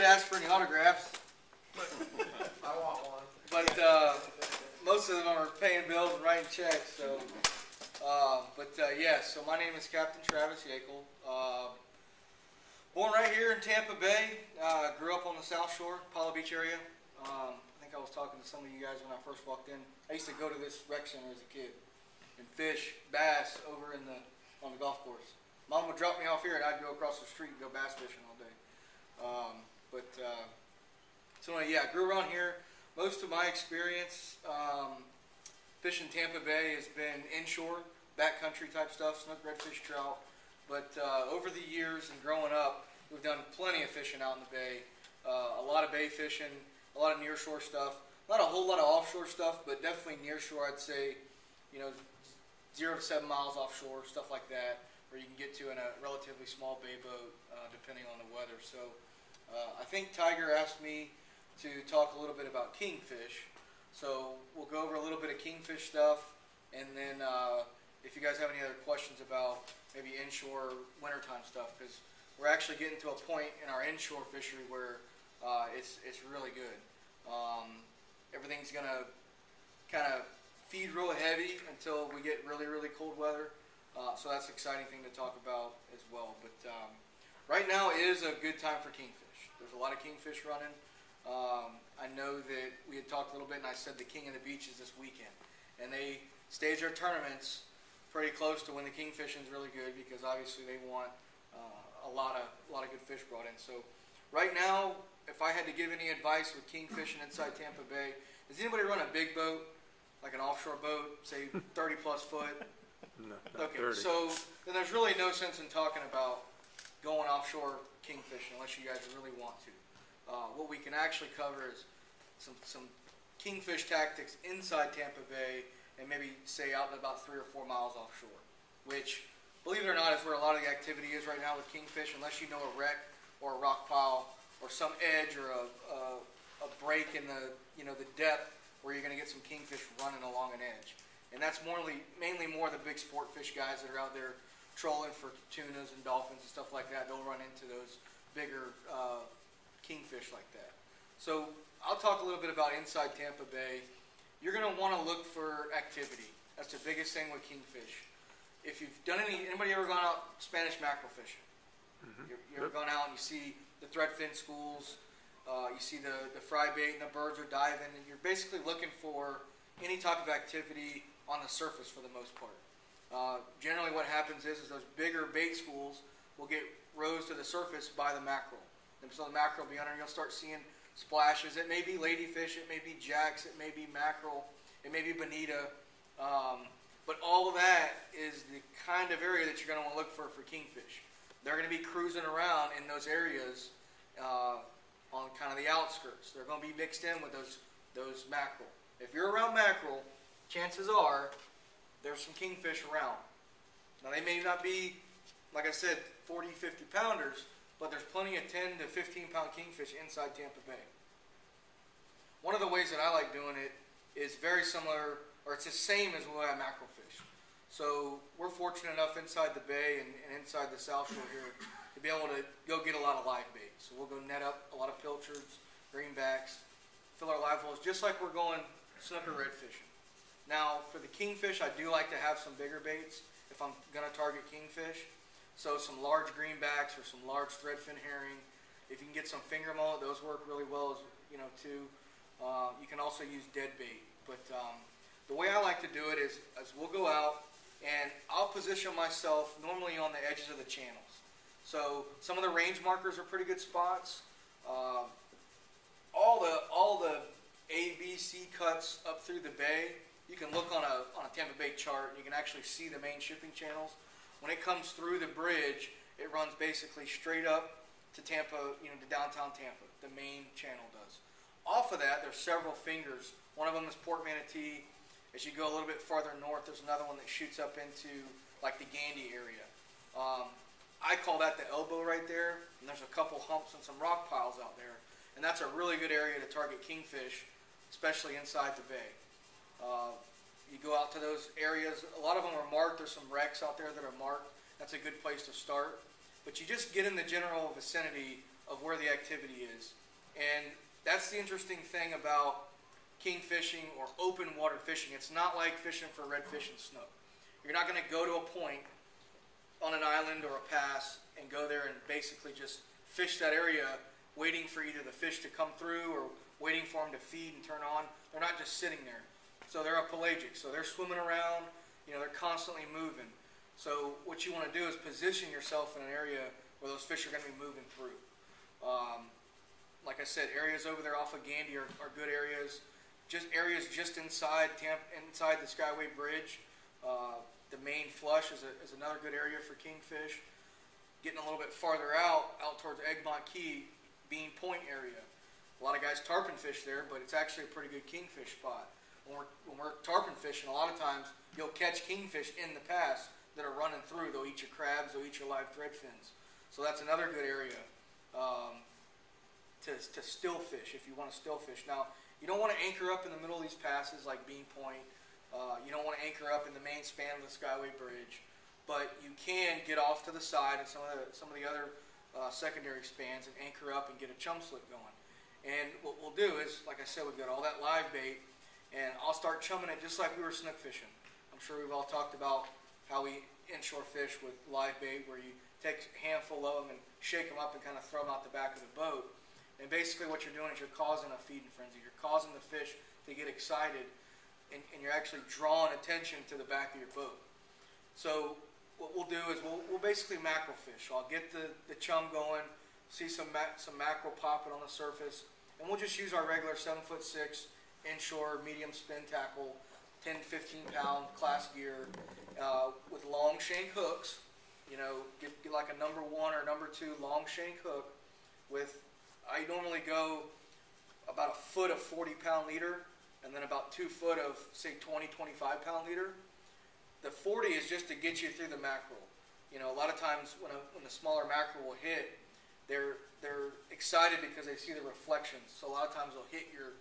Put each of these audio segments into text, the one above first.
get asked for any autographs. I want one. But most of them are paying bills and writing checks. So, yeah. So my name is Captain Travis Yaeckel. Born right here in Tampa Bay. Grew up on the Southshore, Apollo Beach area. I think I was talking to some of you guys when I first walked in. I used to go to this rec center as a kid and fish bass over on the golf course. Mom would drop me off here, and I'd go across the street and go bass fishing all day. So yeah, I grew around here. Most of my experience fishing Tampa Bay has been inshore, backcountry type stuff, snook, redfish, trout. But over the years and growing up, we've done plenty of fishing out in the bay. A lot of bay fishing, a lot of nearshore stuff. Not a whole lot of offshore stuff, but definitely nearshore. I'd say, 0 to 7 miles offshore, stuff like that, where you can get to in a relatively small bay boat, depending on the weather. So I think Tiger asked me to talk a little bit about kingfish. So we'll go over a little bit of kingfish stuff, and then if you guys have any other questions about maybe inshore wintertime stuff, because we're actually getting to a point in our inshore fishery where it's really good. Everything's going to kind of feed real heavy until we get really, really cold weather. So that's an exciting thing to talk about as well. But right now is a good time for kingfish. There's a lot of kingfish running. I know that we had talked a little bit, and I said the King of the Beach is this weekend. And they stage their tournaments pretty close to when the kingfishing is really good, because obviously they want a lot of good fish brought in. So right now, if I had to give any advice with kingfishing inside Tampa Bay, does anybody run a big boat, like an offshore boat, say 30 plus foot? No, okay, 30. so then there's really no sense in talking about going offshore kingfishing unless you guys really want to. What we can actually cover is some kingfish tactics inside Tampa Bay, and maybe say out about 3 or 4 miles offshore, which, believe it or not, is where a lot of the activity is right now with kingfish, unless you know a wreck or a rock pile or some edge or a break in the depth where you're going to get some kingfish running along an edge. And that's mainly more the big sport fish guys that are out there trolling for tunas and dolphins and stuff like that. They'll run into those bigger kingfish like that. So I'll talk a little bit about inside Tampa Bay. You're going to want to look for activity. That's the biggest thing with kingfish. If you've done anybody ever gone out Spanish mackerel fishing? Mm-hmm. You ever gone out and you see the threadfin schools, you see the fry bait and the birds are diving, and you're basically looking for any type of activity on the surface for the most part. Generally what happens is those bigger bait schools will get rose to the surface by the mackerel. And so the mackerel will be under, and you'll start seeing splashes. It may be ladyfish, it may be jacks, it may be mackerel, it may be bonita. But all of that is the kind of area that you're going to want to look for kingfish. They're going to be cruising around in those areas on kind of the outskirts. They're going to be mixed in with those mackerel. If you're around mackerel, chances are there's some kingfish around. Now they may not be, like I said, 40, 50 pounders, but there's plenty of 10 to 15 pound kingfish inside Tampa Bay. One of the ways that I like doing it is very similar, or it's the same as the way I mackerel fish. So we're fortunate enough inside the bay and inside the Southshore here to be able to go get a lot of live bait. So we'll go net up a lot of pilchards, greenbacks, fill our live holes, just like we're going snook or red fishing. Now for the kingfish, I do like to have some bigger baits if I'm going to target kingfish. So some large greenbacks or some large threadfin herring. If you can get some finger mullet, those work really well too. You can also use dead bait. But the way I like to do it is we'll go out and I'll position myself normally on the edges of the channels. So some of the range markers are pretty good spots. All the A, B, C cuts up through the bay, you can look on a Tampa Bay chart and you can actually see the main shipping channels. When it comes through the bridge, it runs basically straight up to Tampa, to downtown Tampa. The main channel does. Off of that, there's several fingers. One of them is Port Manatee. As you go a little bit farther north, there's another one that shoots up into like the Gandy area. I call that the elbow right there, and there's a couple humps and some rock piles out there. And that's a really good area to target kingfish, especially inside the bay. You go out to those areas, a lot of them are marked. There's some wrecks out there that are marked. That's a good place to start. But you just get in the general vicinity of where the activity is. And that's the interesting thing about kingfishing or open water fishing. It's not like fishing for redfish and snook. You're not going to go to a point on an island or a pass and go there and basically just fish that area waiting for either the fish to come through or waiting for them to feed and turn on. They're not just sitting there. So they're a pelagic. So they're swimming around. They're constantly moving. So what you want to do is position yourself in an area where those fish are going to be moving through. Like I said, areas over there off of Gandy are good areas. Just areas just inside inside the Skyway Bridge. The main flush is another good area for kingfish. Getting a little bit farther out towards Egmont Key, Bean Point area. A lot of guys tarpon fish there, but it's actually a pretty good kingfish spot. When we're tarpon fishing, a lot of times you'll catch kingfish in the pass that are running through. They'll eat your crabs, they'll eat your live thread fins. So that's another good area to still fish if you want to still fish. Now, you don't want to anchor up in the middle of these passes like Bean Point. You don't want to anchor up in the main span of the Skyway Bridge, but you can get off to the side and some of the other secondary spans and anchor up and get a chum slick going. And what we'll do is, like I said, we've got all that live bait, and I'll start chumming it just like we were snook fishing. I'm sure we've all talked about how we inshore fish with live bait, where you take a handful of them and shake them up and kind of throw them out the back of the boat. And basically what you're doing is you're causing a feeding frenzy. You're causing the fish to get excited, and you're actually drawing attention to the back of your boat. So what we'll do is we'll basically mackerel fish. So I'll get the chum going, see some mackerel popping on the surface, and we'll just use our regular 7'6" inshore medium spin tackle, 10 to 15 pound class gear with long shank hooks. Get like a number 1 or number 2 long shank hook with, I normally go about a foot of 40-pound leader and then about 2 foot of, say, 20, 25-pound leader. The 40 is just to get you through the mackerel. A lot of times when the smaller mackerel will hit, they're excited because they see the reflections. So a lot of times they'll hit your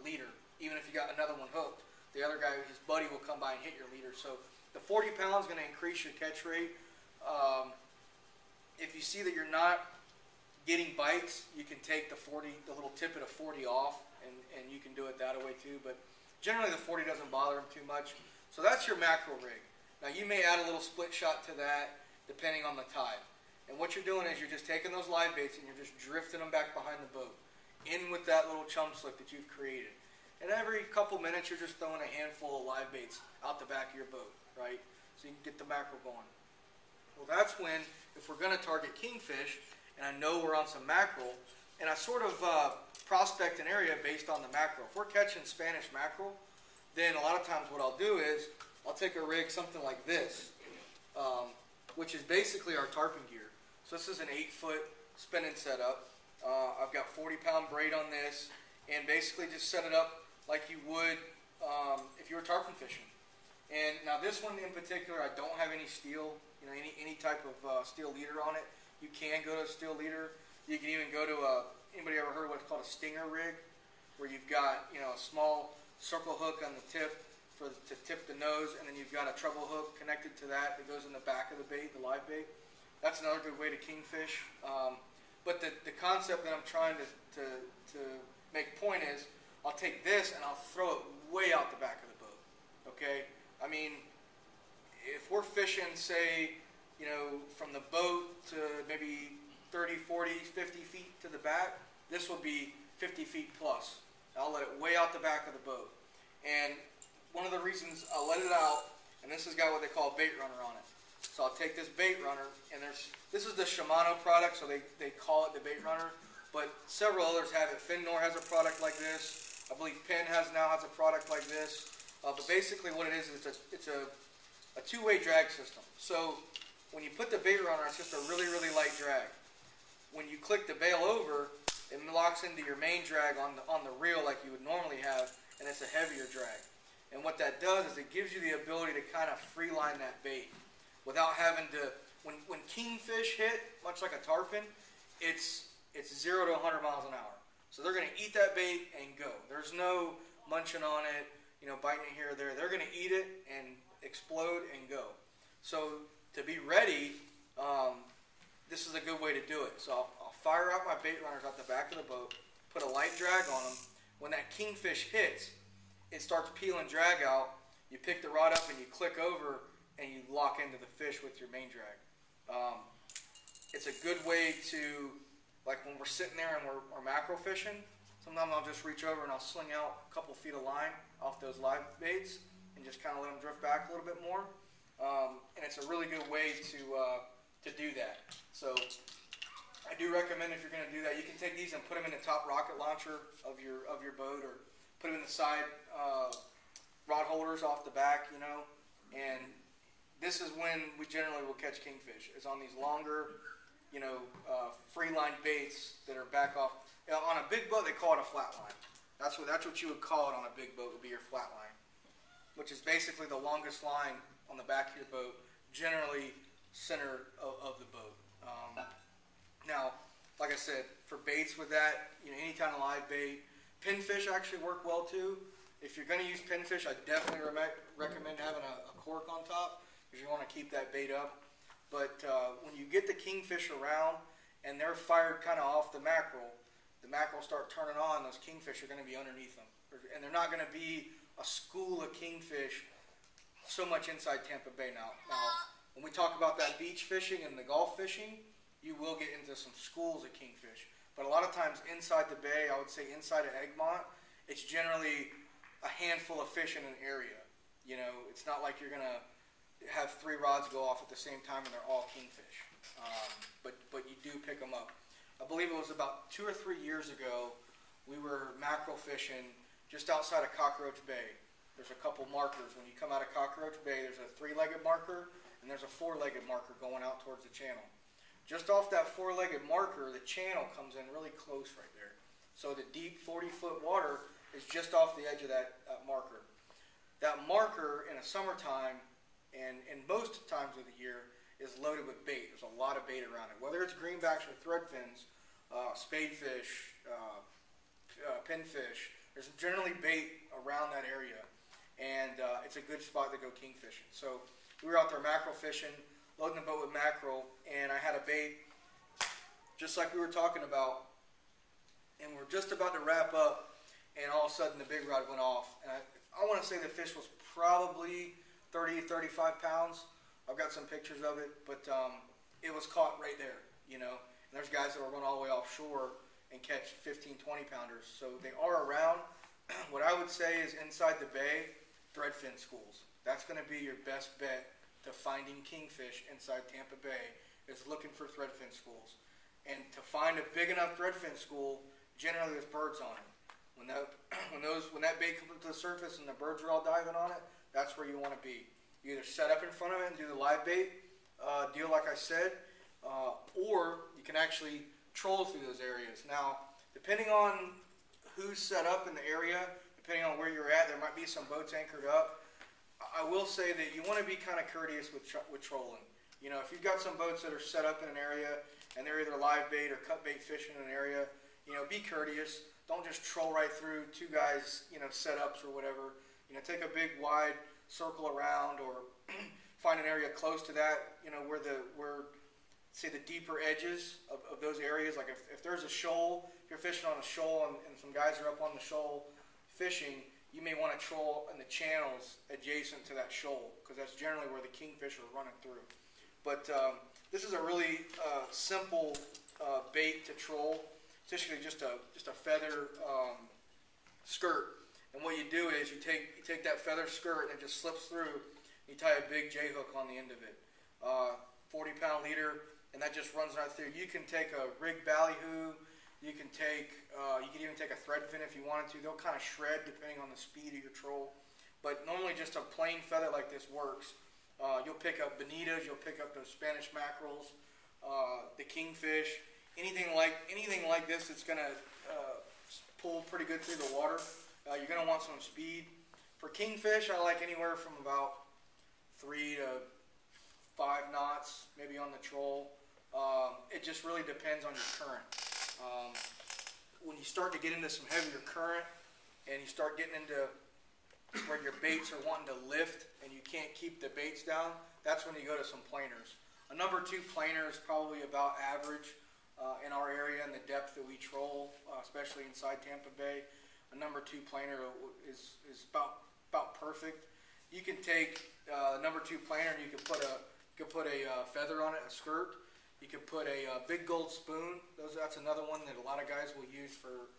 leader. Even if you got another one hooked, the other guy, his buddy, will come by and hit your leader. So the 40 pounds is going to increase your catch rate. If you see that you're not getting bites, you can take the little tippet of 40 off, and you can do it that way too. But generally the 40 doesn't bother them too much. So that's your mackerel rig. Now you may add a little split shot to that depending on the tide. And what you're doing is you're just taking those live baits and you're just drifting them back behind the boat, in with that little chum slick that you've created. And every couple minutes you're just throwing a handful of live baits out the back of your boat, right? So you can get the mackerel going. Well, that's when, if we're going to target kingfish, and I know we're on some mackerel, and I sort of prospect an area based on the mackerel. If we're catching Spanish mackerel, then a lot of times what I'll do is I'll take a rig something like this, which is basically our tarpon gear. So this is an 8-foot spinning setup. I've got 40-pound braid on this, and basically just set it up like you would if you were tarpon fishing. And now this one in particular, I don't have any steel, any type of steel leader on it. You can go to a steel leader. You can even go to anybody ever heard of what's called a stinger rig, where you've got a small circle hook on the tip to tip the nose, and then you've got a treble hook connected to that goes in the back of the bait, the live bait. That's another good way to kingfish. But the concept that I'm trying to make point is, I'll take this and I'll throw it way out the back of the boat. Okay? I mean, if we're fishing, say, from the boat to maybe 30, 40, 50 feet to the back, this will be 50 feet plus. I'll let it way out the back of the boat. And one of the reasons I'll let it out, and this has got what they call a bait runner on it. So I'll take this bait runner, and this is the Shimano product, so they call it the bait runner, but several others have it. Finnor has a product like this. I believe Penn now has a product like this. But basically what it is it's a two-way drag system. So when you put the bait runner, it's just a really, really light drag. When you click the bail over, it locks into your main drag on the reel like you would normally have, and it's a heavier drag. And what that does is it gives you the ability to kind of free line that bait without having to, when kingfish hit, much like a tarpon, it's 0 to 100 miles an hour. So they're going to eat that bait and go. There's no munching on it, biting it here or there. They're going to eat it and explode and go. So to be ready, this this is a good way to do it. So I'll fire out my bait runners out the back of the boat, put a light drag on them. When that kingfish hits, it starts peeling drag out. You pick the rod up and you click over and you lock into the fish with your main drag. It's a good way to, like when we're sitting there and we're mackerel fishing, sometimes I'll just reach over and I'll sling out a couple feet of line off those live baits and just kind of let them drift back a little bit more. And it's a really good way to do that. So I do recommend if you're going to do that, you can take these and put them in the top rocket launcher of your boat, or put them in the side rod holders off the back, you know. And this is when we generally will catch kingfish, is on these longer, you know, free line baits that are back off. You know, on a big boat, they call it a flat line. That's what you would call it on a big boat, would be your flat line, which is basically the longest line on the back of your boat, generally center of the boat. Now, like I said, for baits with that, you know, any kind of live bait, pinfish actually work well too. If you're going to use pinfish, I definitely recommend having a cork on top, because you want to keep that bait up. But when you get the kingfish around and they're fired kind of off the mackerel start turning on, those kingfish are going to be underneath them. And they're not going to be a school of kingfish so much inside Tampa Bay now. When we talk about that beach fishing and the Gulf fishing, you will get into some schools of kingfish. But a lot of times inside the bay, I would say inside of Egmont, it's generally a handful of fish in an area. You know, it's not like you're going to have 3 rods go off at the same time and they're all kingfish. But you do pick them up. I believe it was about 2 or 3 years ago, we were mackerel fishing just outside of Cockroach Bay. There's a couple markers. When you come out of Cockroach Bay, there's a 3-legged marker and there's a 4-legged marker going out towards the channel. Just off that 4-legged marker, the channel comes in really close right there. So the deep 40-foot water is just off the edge of that marker. That marker in the summertime and most times of the year is loaded with bait. There's a lot of bait around it, whether it's greenbacks or threadfins, spadefish, pinfish. There's generally bait around that area, and it's a good spot to go kingfishing. So we were out there mackerel fishing, loading the boat with mackerel, and I had a bait just like we were talking about, and we're just about to wrap up, and all of a sudden the big rod went off. And I want to say the fish was probably 30, 35 pounds. I've got some pictures of it, but it was caught right there, you know. And there's guys that will run all the way offshore and catch 15, 20 pounders. So they are around. What I would say is inside the bay, threadfin schools. That's going to be your best bet to finding kingfish inside Tampa Bay, is looking for threadfin schools. And to find a big enough threadfin school, generally there's birds on it. When that bait comes up to the surface and the birds are all diving on it, that's where you want to be. You either set up in front of it and do the live bait deal like I said, or you can actually troll through those areas. Now, depending on who's set up in the area, depending on where you're at, there might be some boats anchored up. I will say that you want to be kind of courteous with trolling. You know, if you've got some boats that are set up in an area and they're either live bait or cut bait fishing in an area, you know, be courteous. Don't just troll right through 2 guys, you know, setups or whatever. You know, take a big wide circle around, or find an area close to that, you know, where say the deeper edges of those areas. Like if there's a shoal, if you're fishing on a shoal and some guys are up on the shoal fishing, you may want to troll in the channels adjacent to that shoal, because that's generally where the kingfish are running through. But this is a really simple bait to troll. It's actually just a feather skirt, and what you do is you take that feather skirt and it just slips through. You tie a big J hook on the end of it, 40-pound leader, and that just runs right through. You can take a rig ballyhoo. You can even take a threadfin if you wanted to. They'll kind of shred depending on the speed of your troll. But normally just a plain feather like this works. You'll pick up bonitas. You'll pick up those Spanish mackerels, the kingfish, anything like this that's going to pull pretty good through the water. You're going to want some speed. For kingfish, I like anywhere from about 3 to 5 knots, maybe on the troll. It just really depends on your current. When you start to get into some heavier current and you start getting into where your baits are wanting to lift and you can't keep the baits down, that's when you go to some planers. A number 2 planer is probably about average in our area and the depth that we troll, especially inside Tampa Bay. A number 2 planer is about perfect. You can take number 2 planer and you can put a feather on it, a skirt. You can put a big gold spoon. That's another one that a lot of guys will use for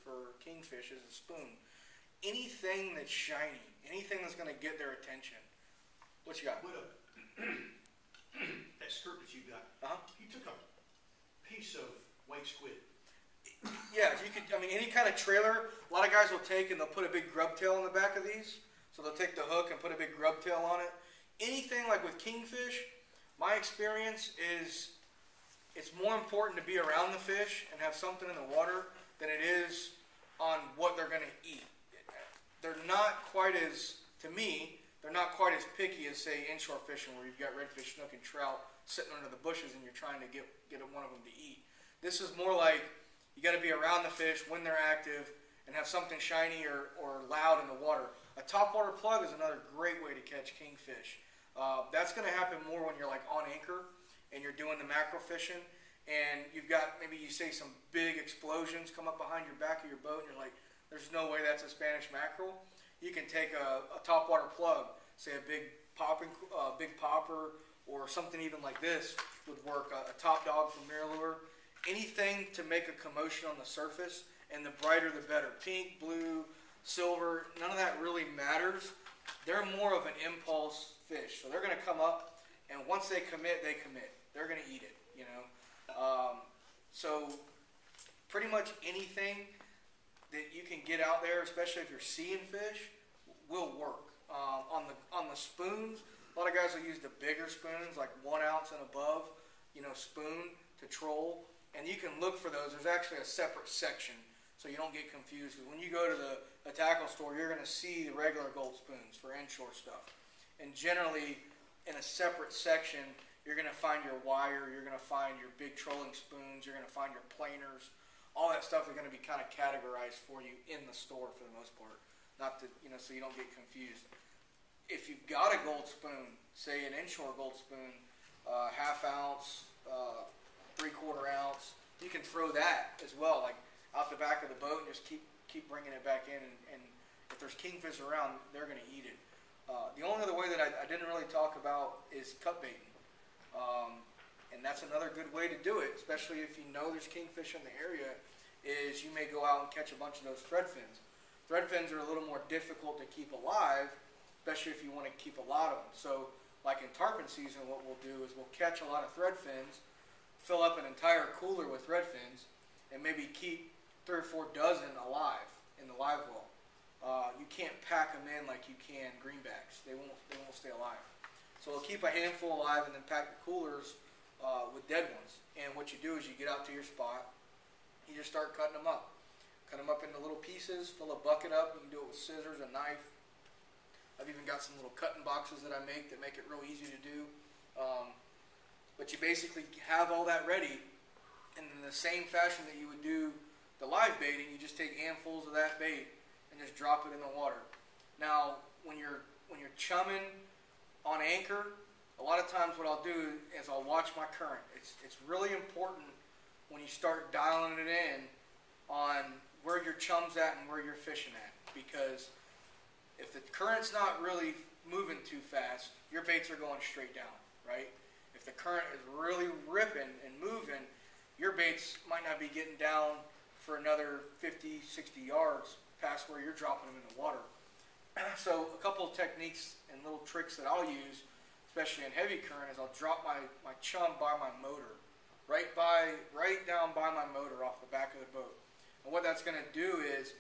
kingfish is a spoon. Anything that's shiny, anything that's going to get their attention. What you got? That skirt that you got. You took a piece of white squid. Yeah, you could. I mean, any kind of trailer. A lot of guys will take and they'll put a big grub tail on the back of these. So they'll take the hook and put a big grub tail on it. Anything like with kingfish, my experience is it's more important to be around the fish and have something in the water than it is on what they're going to eat. They're not quite as, to me, they're not quite as picky as, say, inshore fishing where you've got redfish, snook, and trout sitting under the bushes and you're trying to get one of them to eat. This is more like you got to be around the fish when they're active and have something shiny or loud in the water. A topwater plug is another great way to catch kingfish. That's going to happen more when you're like on anchor and you're doing the mackerel fishing and you've got, maybe you say some big explosions come up behind your back of your boat and you're like, there's no way that's a Spanish mackerel. You can take a topwater plug, say a big popper or something even like this would work, a top dog from Mirror. Anything to make a commotion on the surface, and the brighter the better. Pink, blue, silver, none of that really matters. They're more of an impulse fish. So they're going to come up, and once they commit, they commit. They're going to eat it, you know. So pretty much anything that you can get out there, especially if you're seeing fish, will work. On the spoons, a lot of guys will use the bigger spoons, like 1 ounce and above, you know, spoon to troll. And you can look for those. There's actually a separate section, so you don't get confused. When you go to the tackle store, you're going to see the regular gold spoons for inshore stuff. And generally, in a separate section, you're going to find your wire, you're going to find your big trolling spoons, you're going to find your planers. All that stuff is going to be kind of categorized for you in the store for the most part. Not to, you know, so you don't get confused. If you've got a gold spoon, say an inshore gold spoon, half ounce, 3/4 ounce, you can throw that as well, like out the back of the boat and just keep bringing it back in. And if there's kingfish around, they're going to eat it. The only other way that I didn't really talk about is cut baiting. And that's another good way to do it, especially if you know there's kingfish in the area, is you may go out and catch a bunch of those thread fins. Thread fins are a little more difficult to keep alive, especially if you want to keep a lot of them. So like in tarpon season, what we'll do is we'll catch a lot of thread fins, fill up an entire cooler with thread fins, and maybe keep 3 or 4 dozen alive in the live well. You can't pack them in like you can greenbacks. They won't stay alive. So we'll keep a handful alive and then pack the coolers with dead ones. And what you do is you get out to your spot, you just start cutting them up. Cut them up into little pieces, fill a bucket up. You can do it with scissors, a knife. I've even got some little cutting boxes that I make that make it real easy to do. But you basically have all that ready, and in the same fashion that you would do the live baiting, you just take handfuls of that bait and just drop it in the water. Now, when you're chumming on anchor, a lot of times what I'll do is I'll watch my current. It's really important when you start dialing it in on where your chum's at and where you're fishing at, because if the current's not really moving too fast, your baits are going straight down, right? If the current is really ripping and moving, your baits might not be getting down for another 50, 60 yards past where you're dropping them in the water. So a couple of techniques and little tricks that I'll use, especially in heavy current, is I'll drop my chum by my motor, right down by my motor off the back of the boat. And what that's going to do is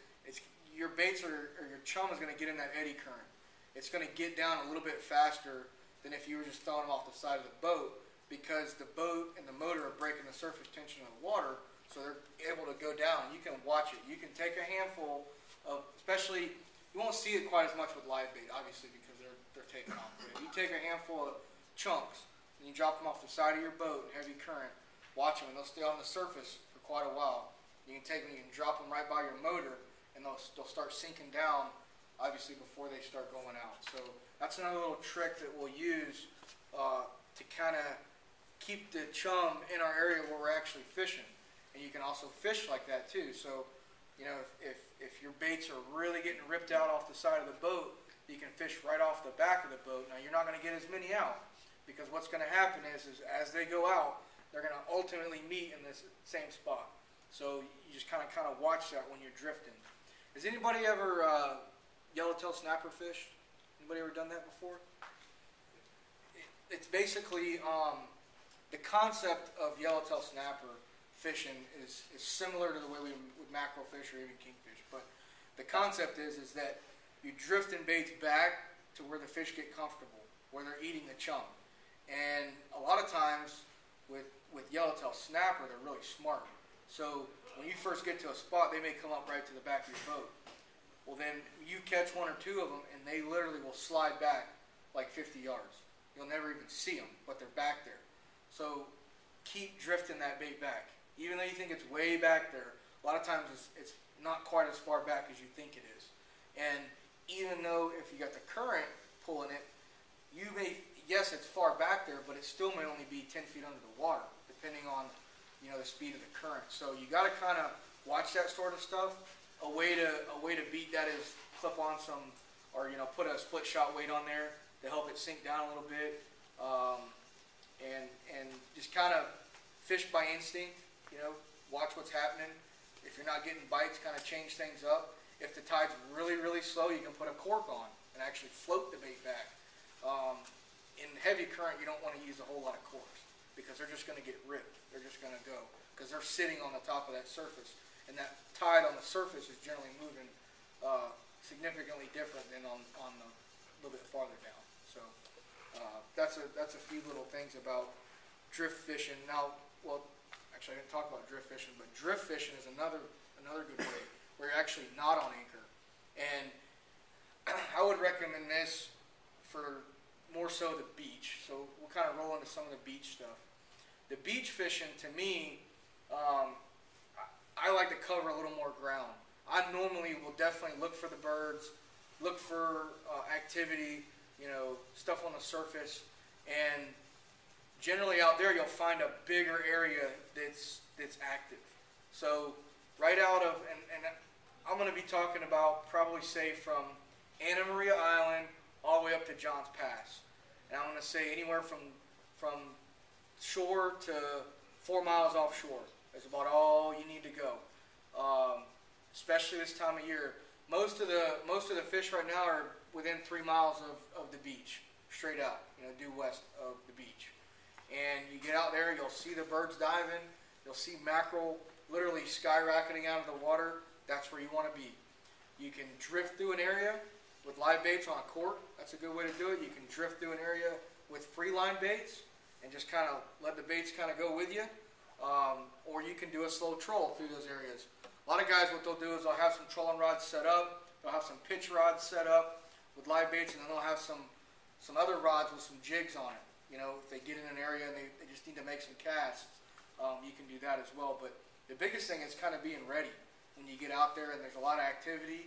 your baits or your chum is going to get in that eddy current. It's going to get down a little bit faster than if you were just throwing them off the side of the boat, because the boat and the motor are breaking the surface tension of the water, so they're able to go down. You can watch it. You can take a handful of, especially, you won't see it quite as much with live bait, obviously, because they're taking off. But if you take a handful of chunks and you drop them off the side of your boat in heavy current, watch them, and they'll stay on the surface for quite a while. You can take them, you can drop them right by your motor, and they'll start sinking down, obviously, before they start going out. So that's another little trick that we'll use to kind of keep the chum in our area where we're actually fishing. And you can also fish like that too. So, you know, if your baits are really getting ripped out off the side of the boat, you can fish right off the back of the boat. Now, you're not going to get as many out, because what's going to happen is as they go out, they're going to ultimately meet in this same spot. So you just kind of watch that when you're drifting. Has anybody ever yellowtail snapper fished? Anybody ever done that before? It's basically the concept of yellowtail snapper fishing is similar to the way we would mackerel fish or even kingfish. But the concept is that you drift in baits back to where the fish get comfortable, where they're eating the chum. And a lot of times with yellowtail snapper, they're really smart. So when you first get to a spot, they may come up right to the back of your boat. Well, then you catch one or two of them, and they literally will slide back like 50 yards. You'll never even see them, but they're back there. So keep drifting that bait back. Even though you think it's way back there, a lot of times it's not quite as far back as you think it is. And even though if you got the current pulling it, you may, yes, it's far back there, but it still may only be 10 feet under the water, depending on, you know, the speed of the current. So you got to kind of watch that sort of stuff. A way to beat that is clip on some, or, you know, put a split shot weight on there to help it sink down a little bit, and just kind of fish by instinct. You know, watch what's happening. If you're not getting bites, kind of change things up. If the tide's really, really slow, you can put a cork on and actually float the bait back. In heavy current, you don't want to use a whole lot of corks, because they're just going to get ripped. They're just going to go, because they're sitting on the top of that surface. And that tide on the surface is generally moving significantly different than on the little bit farther down. So that's a few little things about drift fishing. Now, well, actually I didn't talk about drift fishing, but drift fishing is another good way where you're actually not on anchor. And I would recommend this for more so the beach. So we'll kind of roll into some of the beach stuff. The beach fishing, to me, I like to cover a little more ground. I normally will definitely look for the birds, look for activity, you know, stuff on the surface, and generally out there you'll find a bigger area that's active. So right out of, and I'm going to be talking about probably say from Anna Maria Island all the way up to Johns Pass. And I'm going to say anywhere from shore to 4 miles offshore. That's about all you need to go, especially this time of year. Most of the fish right now are within 3 miles of the beach, straight out, you know, due west of the beach. And you get out there, you'll see the birds diving, you'll see mackerel literally skyrocketing out of the water. That's where you want to be. You can drift through an area with live baits on a cork. That's a good way to do it. You can drift through an area with free line baits and just kind of let the baits kind of go with you. Or you can do a slow troll through those areas. A lot of guys, what they'll do is they'll have some trolling rods set up, they'll have some pitch rods set up with live baits, and then they'll have some other rods with some jigs on it. You know, if they get in an area and they just need to make some casts, you can do that as well. But the biggest thing is kind of being ready. When you get out there and there's a lot of activity,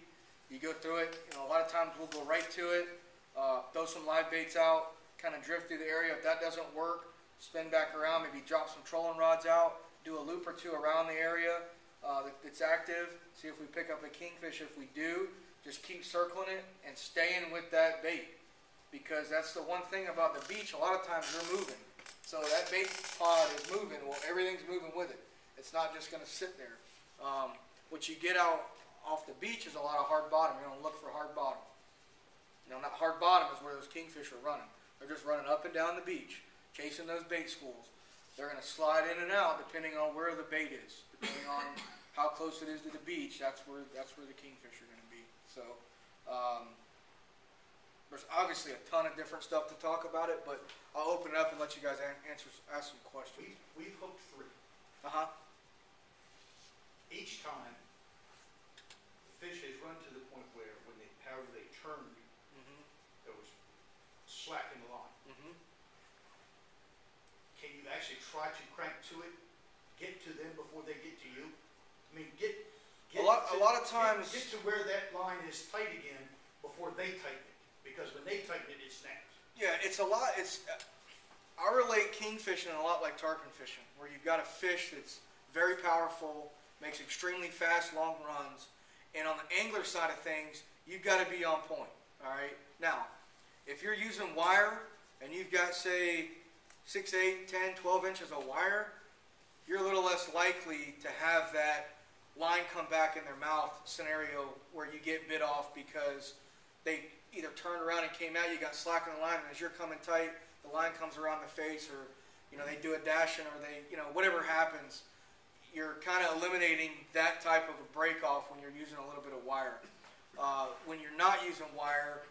you go through it. You know, a lot of times we'll go right to it, throw some live baits out, kind of drift through the area. If that doesn't work, spin back around, maybe drop some trolling rods out, do a loop or two around the area that's active, see if we pick up a kingfish. If we do, just keep circling it and staying with that bait, because that's the one thing about the beach. A lot of times they're moving. So that bait pod is moving. Well, everything's moving with it. It's not just going to sit there. What you get out off the beach is a lot of hard bottom. You're going to look for hard bottom. You know, not hard bottom is where those kingfish are running. They're just running up and down the beach, chasing those bait schools. They're going to slide in and out depending on where the bait is, depending on how close it is to the beach. That's where the kingfish are going to be. So there's obviously a ton of different stuff to talk about it, but I'll open it up and let you guys ask some questions. We've hooked 3. Each time, the fish has run to the point where however they turn, there was slack in the line. Can you actually try to crank to it, get to them before they get to you? I mean, get a lot of times get to where that line is tight again before they tighten it, because when they tighten it, it snaps. Yeah, it's a lot. I relate kingfishing a lot like tarpon fishing, where you've got a fish that's very powerful, makes extremely fast, long runs, and on the angler side of things, you've got to be on point. All right. Now, if you're using wire and you've got, say, 6, 8, 10, 12 inches of wire, you're a little less likely to have that line come back in their mouth scenario where you get bit off because they either turned around and came at you, got slack in the line, and as you're coming tight, the line comes around the face, or they do a dashing, or they whatever happens, you're kind of eliminating that type of a break off when you're using a little bit of wire. When you're not using wire,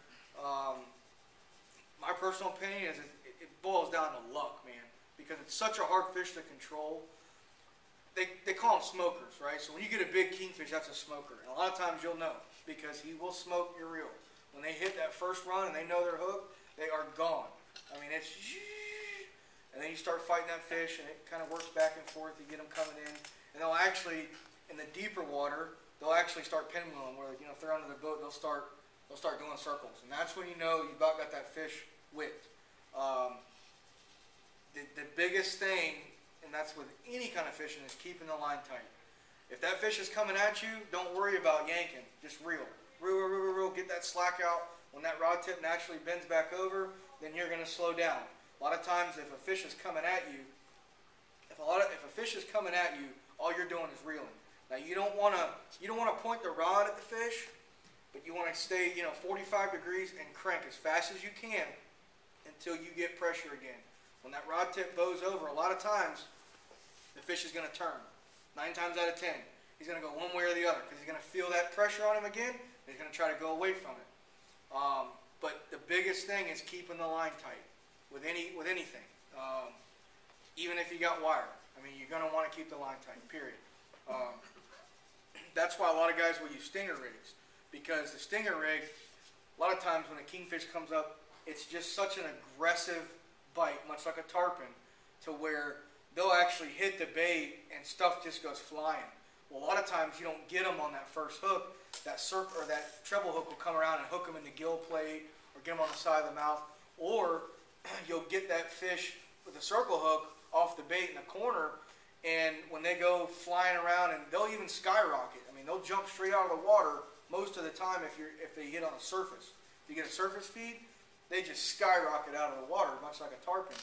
my personal opinion is it boils down to luck, man, because it's such a hard fish to control. They call them smokers, right? So when you get a big kingfish, that's a smoker. And a lot of times you'll know because he will smoke your reel. When they hit that first run and they know they're hooked, they are gone. I mean, it's... And then you start fighting that fish and it kind of works back and forth. You get them coming in. And they'll actually, in the deeper water, they'll actually start pinwheeling where, if they're under the boat, they'll start doing circles. And that's when you know you've about got that fish whipped. The biggest thing, and that's with any kind of fishing, is keeping the line tight. If that fish is coming at you, don't worry about yanking. Just reel. Reel. Get that slack out. When that rod tip naturally bends back over, then you're going to slow down. A lot of times, if a fish is coming at you, if a fish is coming at you, all you're doing is reeling. Now you don't want to point the rod at the fish, but you want to stay 45 degrees and crank as fast as you can until you get pressure again. When that rod tip bows over, a lot of times the fish is going to turn. 9 times out of 10, he's going to go one way or the other because he's going to feel that pressure on him again. And he's going to try to go away from it. But the biggest thing is keeping the line tight with anything. Even if you got wire, I mean, you're going to want to keep the line tight. Period. That's why a lot of guys will use stinger rigs, because the stinger rig, a lot of times when a kingfish comes up, it's just such an aggressive bite, much like a tarpon, to where they'll actually hit the bait and stuff just goes flying. Well, a lot of times you don't get them on that first hook. That circle or that treble hook will come around and hook them in the gill plate or get them on the side of the mouth, or you'll get that fish with a circle hook off the bait in the corner, and when they go flying around, and they'll even skyrocket. I mean, they'll jump straight out of the water most of the time if they hit on a surface. If you get a surface feed, they just skyrocket out of the water, much like a tarpon.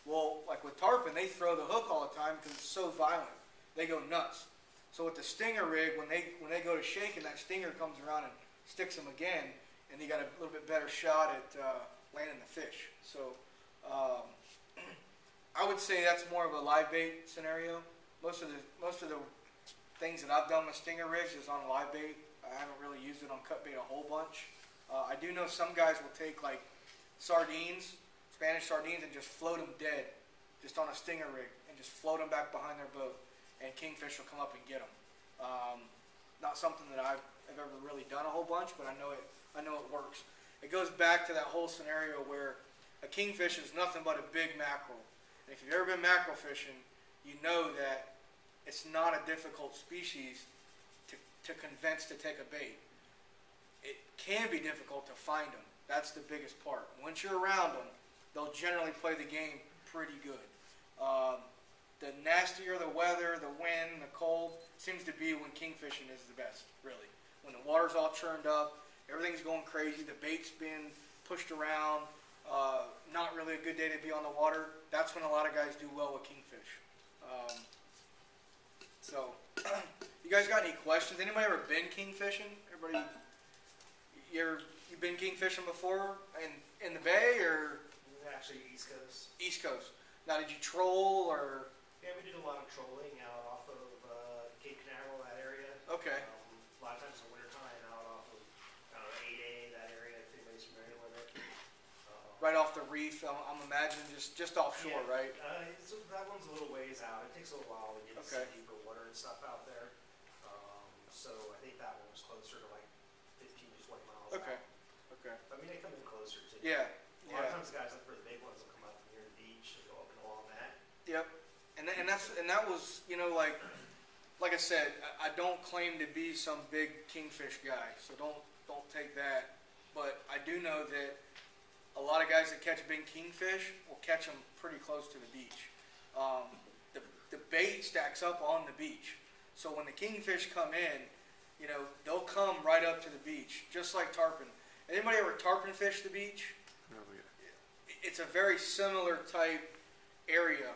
Well, like with tarpon, they throw the hook all the time because it's so violent. They go nuts. So with the stinger rig, when they go to shake and that stinger comes around and sticks them again, and you got a little bit better shot at landing the fish. So I would say that's more of a live bait scenario. Most of the things that I've done with stinger rigs is on live bait. I haven't really used it on cut bait a whole bunch. I do know some guys will take like sardines, Spanish sardines, and just float them dead, just on a stinger rig, and just float them back behind their boat, and kingfish will come up and get them. Not something that I've ever really done a whole bunch, but I know it works. It goes back to that whole scenario where a kingfish is nothing but a big mackerel. And if you've ever been mackerel fishing, you know that it's not a difficult species to convince to take a bait. It can be difficult to find them. That's the biggest part. Once you're around them, they'll generally play the game pretty good. The nastier the weather, the wind, the cold, seems to be when kingfishing is the best, really. When the water's all churned up, everything's going crazy, the bait's being pushed around, not really a good day to be on the water, that's when a lot of guys do well with kingfish. So, you guys got any questions? Anybody ever been kingfishing? Everybody, you've been kingfishing before in the bay, or? Actually, East Coast. East Coast. Now, did you troll, or? Yeah, we did a lot of trolling out off of Cape Canaveral, that area. Okay. A lot of times in the wintertime out off of 8A, that area, if anybody's familiar with it. Right off the reef, I'm imagining, just offshore, yeah. right? So that one's a little ways out. It takes a little while to get some deeper water and stuff out there. So I think that one was closer to like 15 to 20 miles out. Okay. I mean, they come in closer too. Yeah. A lot of times the guys look for the big ones will come up near the beach and go up and along that. Yep. And that was, like I said, I don't claim to be some big kingfish guy, so don't take that. But I do know that a a lot of guys that catch big kingfish will catch them pretty close to the beach. The bait stacks up on the beach. So when the kingfish come in, you know, they'll come right up to the beach, just like tarpon. Anybody ever tarpon fish the beach? Oh, yeah. It's a very similar type area.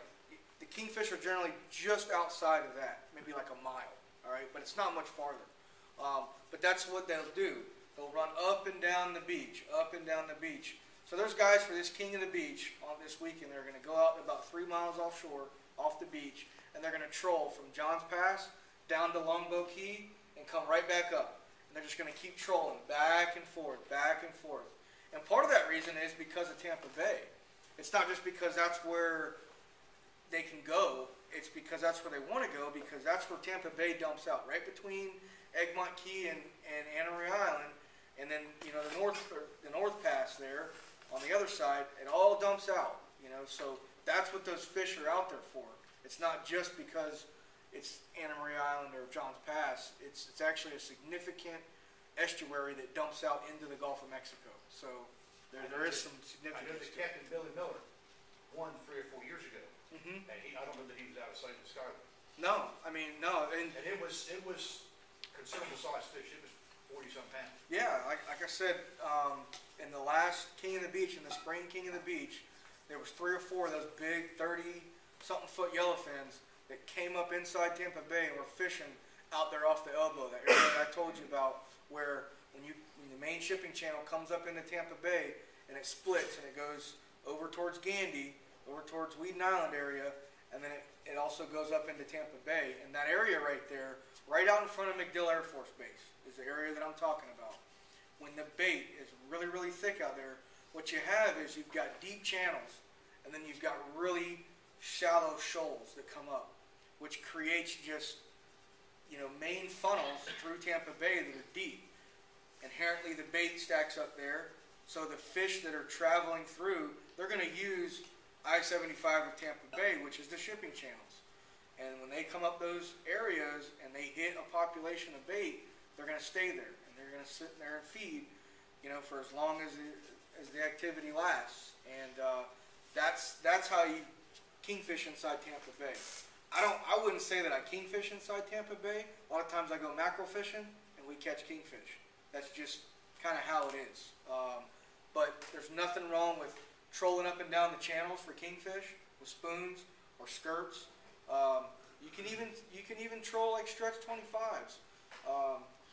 The kingfish are generally just outside of that, maybe like a mile, all right? But it's not much farther. But that's what they'll do. They'll run up and down the beach, up and down the beach. So there's guys for this king of the beach on this weekend. They're going to go out about 3 miles offshore, off the beach, and they're going to troll from Johns Pass down to Longbow Key and come right back up. And they're just going to keep trolling back and forth, back and forth. And part of that reason is because of Tampa Bay. It's not just because that's where they can go. It's because that's where they want to go, because that's where Tampa Bay dumps out, right between Egmont Key and Anna Maria Island. And then, you know, the North Pass there on the other side, it all dumps out, you know. So that's what those fish are out there for. It's not just because it's Anna Maria Island or Johns Pass. It's actually a significant estuary that dumps out into the Gulf of Mexico. So there is some significance. I know that Captain Billy Miller won 3 or 4 years ago, Mm-hmm. and I don't know that he was out of sight of the sky. No, I mean, no. And it was considerable size fish. It was 40-some pounds. yeah, like I said, in the last King of the Beach, in the spring King of the Beach, there was 3 or 4 of those big 30-something foot yellowfins that came up inside Tampa Bay and were fishing out there off the elbow, that area that I told you about, where when the main shipping channel comes up into Tampa Bay and it splits and it goes over towards Gandy, over towards Weeden Island area, and then it also goes up into Tampa Bay. And that area right there, right out in front of MacDill Air Force Base, is the area that I'm talking about. When the bait is really, really thick out there, what you have is you've got deep channels, and then you've got really shallow shoals that come up, which creates just, you know, main funnels through Tampa Bay that are deep. Inherently, the bait stacks up there, so the fish that are traveling through, they're going to use I-75 of Tampa Bay, which is the shipping channels. And when they come up those areas and they hit a population of bait, they're going to stay there, and they're going to sit there and feed, you know, for as long as the activity lasts. And that's how you kingfish inside Tampa Bay. I wouldn't say that I kingfish inside Tampa Bay. A lot of times I go mackerel fishing and we catch kingfish. That's just kind of how it is. But there's nothing wrong with trolling up and down the channels for kingfish with spoons or skirts. You can even troll like stretch 25s.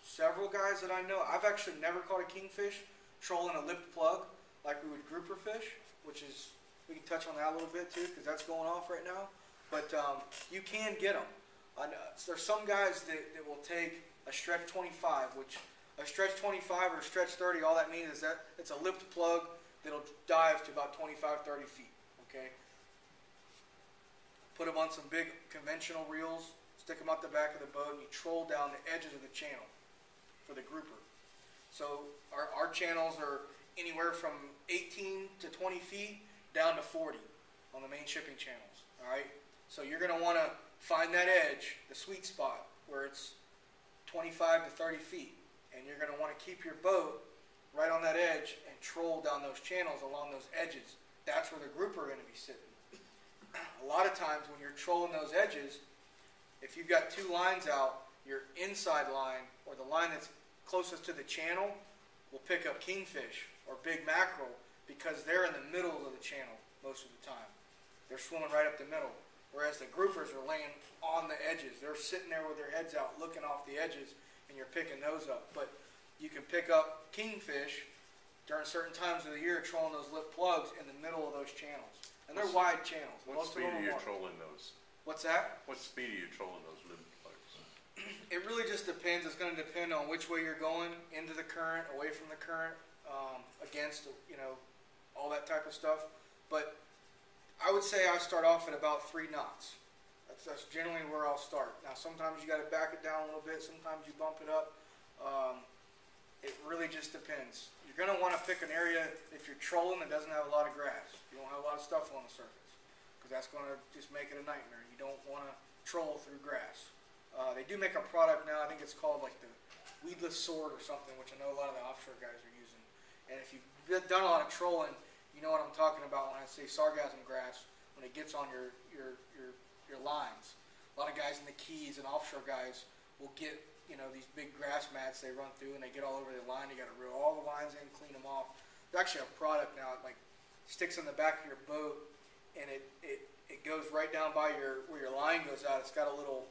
Several guys that I know, I've actually never caught a kingfish trolling a lipped plug like we would grouper fish, which is, we can touch on that a little bit too, because that's going off right now. But you can get them. There's some guys that will take a stretch 25, which a stretch 25 or a stretch 30, all that means is that it's a lipped plug that'll dive to about 25, 30 feet, okay? Put them on some big conventional reels, stick them out the back of the boat, and you troll down the edges of the channel for the grouper. So our channels are anywhere from 18 to 20 feet down to 40 on the main shipping channels, all right? So you're going to want to find that edge, the sweet spot, where it's 25 to 30 feet. And you're going to want to keep your boat right on that edge and troll down those channels along those edges. That's where the grouper are going to be sitting. A lot of times when you're trolling those edges, if you've got 2 lines out, your inside line, or the line that's closest to the channel, will pick up kingfish or big mackerel, because they're in the middle of the channel most of the time. They're swimming right up the middle. Whereas the groupers are laying on the edges. They're sitting there with their heads out looking off the edges, and you're picking those up. But you can pick up kingfish during certain times of the year trolling those lip plugs in the middle of those channels. And they're wide channels. What speed are you trolling those? What's that? What speed are you trolling those lip plugs? It really just depends. It's going to depend on which way you're going, into the current, away from the current, against, you know, all that type of stuff. But I would say I start off at about 3 knots. That's generally where I'll start. Now, sometimes you got to back it down a little bit. Sometimes you bump it up. It really just depends. You're going to want to pick an area, if you're trolling, that doesn't have a lot of grass. You don't have a lot of stuff on the surface, because that's going to just make it a nightmare. You don't want to troll through grass. They do make a product now. I think it's called like the weedless sword or something, which I know a lot of the offshore guys are using. And if you've done a lot of trolling you know what I'm talking about when I say sargassum grass, when it gets on your lines. A lot of guys in the Keys and offshore guys will get, you know, these big grass mats they run through and they get all over the line. You got to reel all the lines in, clean them off. There's actually a product now, it like sticks in the back of your boat, and it goes right down by where your line goes out. It's got a little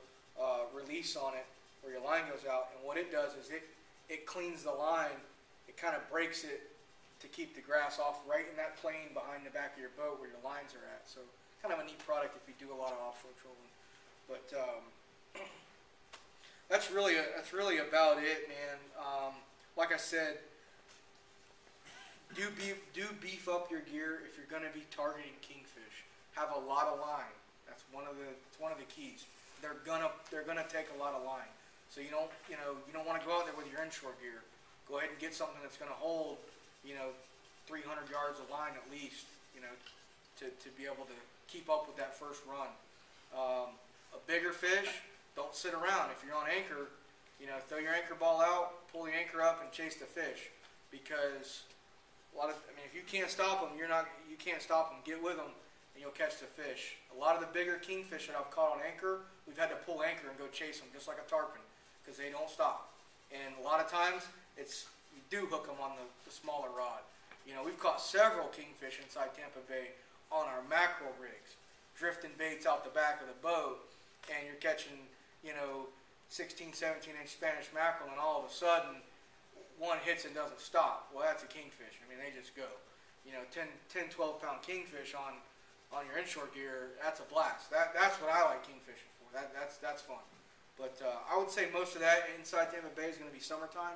release on it where your line goes out, and what it does is it cleans the line. It kind of breaks it to keep the grass off right in that plane behind the back of your boat where your lines are at. So kind of a neat product if you do a lot of offshore trolling. But that's really about it, man. Like I said, do beef up your gear if you're going to be targeting kingfish. Have a lot of line. That's one of the keys. They're gonna take a lot of line. So you don't want to go out there with your inshore gear. Go ahead and get something that's going to hold, 300 yards of line at least, to be able to keep up with that first run. A bigger fish, don't sit around. If you're on anchor, throw your anchor ball out, pull the anchor up, and chase the fish. Because if you can't stop them, you can't stop them. Get with them, and you'll catch the fish. A lot of the bigger kingfish that I've caught on anchor, we've had to pull anchor and go chase them, just like a tarpon, because they don't stop. And a lot of times, you do hook them on the smaller rod. We've caught several kingfish inside Tampa Bay on our mackerel rigs, drifting baits out the back of the boat, and you're catching, 16, 17-inch Spanish mackerel, and all of a sudden, one hits and doesn't stop. Well, that's a kingfish. They just go. 10, 12-pound kingfish on your inshore gear, that's a blast. That's what I like kingfishing for. That's fun. But I would say most of that inside Tampa Bay is going to be summertime,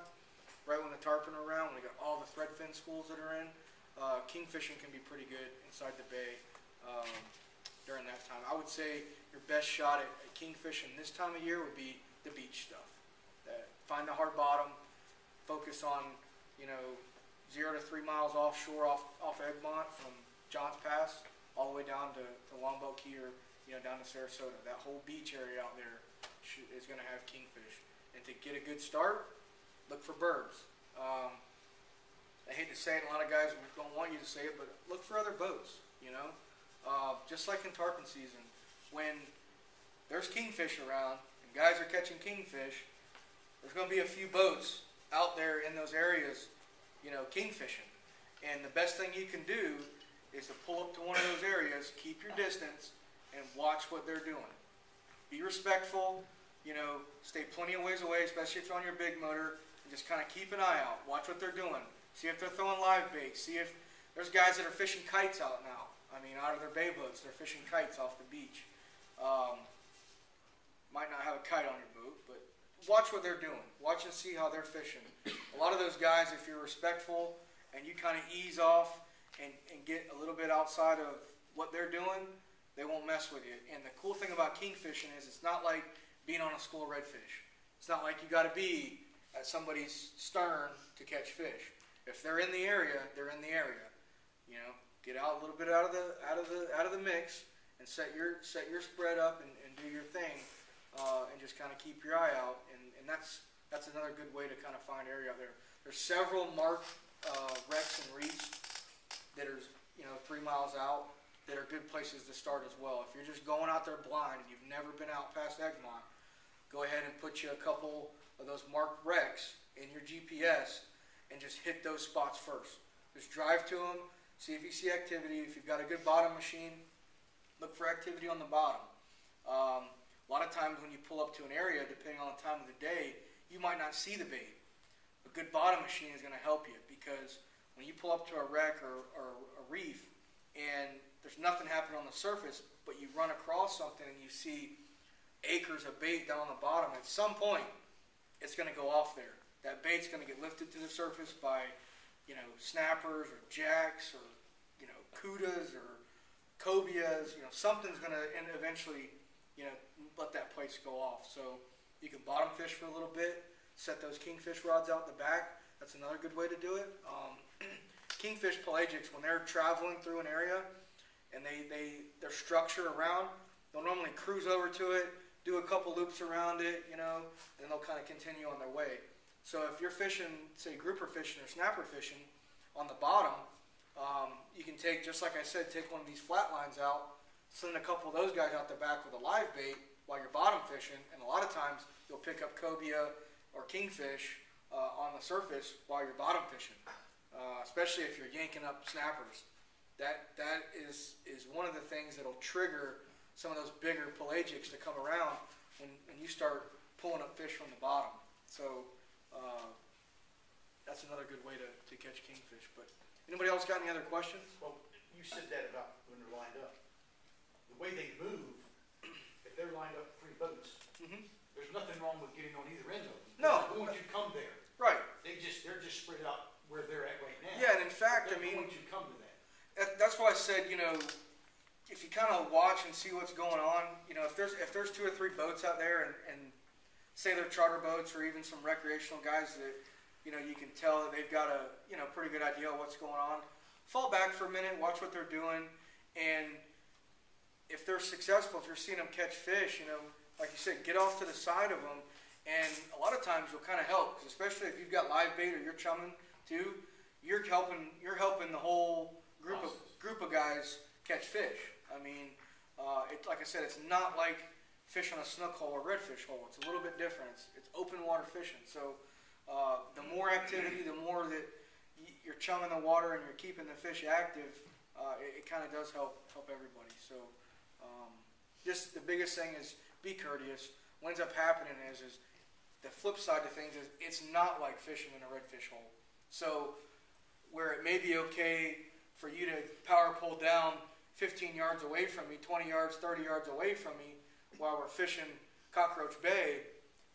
right when the tarpon are around, when we got all the threadfin schools that are in. Kingfishing can be pretty good inside the bay during that time. I would say your best shot at kingfishing this time of year would be the beach stuff. Find the hard bottom, focus on 0 to 3 miles offshore off Egmont from Johns Pass all the way down to Longboat Key or down to Sarasota. That whole beach area out there is going to have kingfish. And to get a good start, look for birds. I hate to say it, a lot of guys don't want you to say it, but look for other boats, just like in tarpon season. When there's kingfish around and guys are catching kingfish, there's going to be a few boats out there in those areas, kingfishing. And the best thing you can do is to pull up to one of those areas, keep your distance, and watch what they're doing. Be respectful, stay plenty of ways away, especially if you're on your big motor, and just kind of keep an eye out. Watch what they're doing. See if they're throwing live bait. See if there's guys that are fishing kites out now. Out of their bay boats, they're fishing kites off the beach. Might not have a kite on your boat, but watch what they're doing. Watch and see how they're fishing. A lot of those guys, if you're respectful and you kind of ease off and get a little bit outside of what they're doing, they won't mess with you. And the cool thing about kingfishing is it's not like being on a school of redfish. It's not like you got to be at somebody's stern to catch fish. If they're in the area, they're in the area. Get out a little bit out of the mix and set your spread up and do your thing, and just kind of keep your eye out. And that's another good way to kind of find area out there. There's several marked wrecks and reefs that are 3 miles out that are good places to start as well. If you're just going out there blind and you've never been out past Egmont, go ahead and put you a couple of those marked wrecks in your GPS and just hit those spots first. Just drive to them, see if you see activity. If you've got a good bottom machine, look for activity on the bottom. A lot of times when you pull up to an area, depending on the time of the day, you might not see the bait. A good bottom machine is going to help you, because when you pull up to a wreck or a reef and there's nothing happening on the surface, but you run across something and you see acres of bait down on the bottom, at some point it's going to go off there. That bait's going to get lifted to the surface by snappers or jacks or cudas or cobias. Something's going to eventually let that place go off. So you can bottom fish for a little bit, set those kingfish rods out the back. That's another good way to do it. Kingfish pelagics, when they're traveling through an area and their structure around, they'll normally cruise over to it, do a couple loops around it, and they'll kind of continue on their way. So if you're fishing, say, grouper fishing or snapper fishing on the bottom, You can take, just like I said, take one of these flat lines out, send a couple of those guys out the back with a live bait while you're bottom fishing, and a lot of times you'll pick up cobia or kingfish on the surface while you're bottom fishing, especially if you're yanking up snappers. That is one of the things that'll trigger some of those bigger pelagics to come around when you start pulling up fish from the bottom. So that's another good way to catch kingfish. But anybody else got any other questions? Well, you said that about when they're lined up. The way they move, if they're lined up 3 boats, there's nothing wrong with getting on either end of them. No. Who would you come there? Right. They're just spread out where they're at right now. Yeah, and in fact, Who would you come to that? That's why I said, if you kind of watch and see what's going on, if there's 2 or 3 boats out there and say they're charter boats or even some recreational guys that, you can tell that they've got a, pretty good idea of what's going on, fall back for a minute, watch what they're doing, and if they're successful, if you're seeing them catch fish, like you said, get off to the side of them, and a lot of times you'll kind of help, 'cause especially if you've got live bait or you're chumming too, you're helping the whole group of guys catch fish. I mean, like I said, it's not like fishing a snook hole or redfish hole. It's a little bit different. It's open water fishing. So the more activity, the more that you're chumming the water and you're keeping the fish active, it kind of does help everybody. So just the biggest thing is be courteous. What ends up happening is the flip side to things is it's not like fishing in a redfish hole. So where it may be okay for you to power pull down 15 yards away from me, 20 yards, 30 yards away from me while we're fishing Cockroach Bay,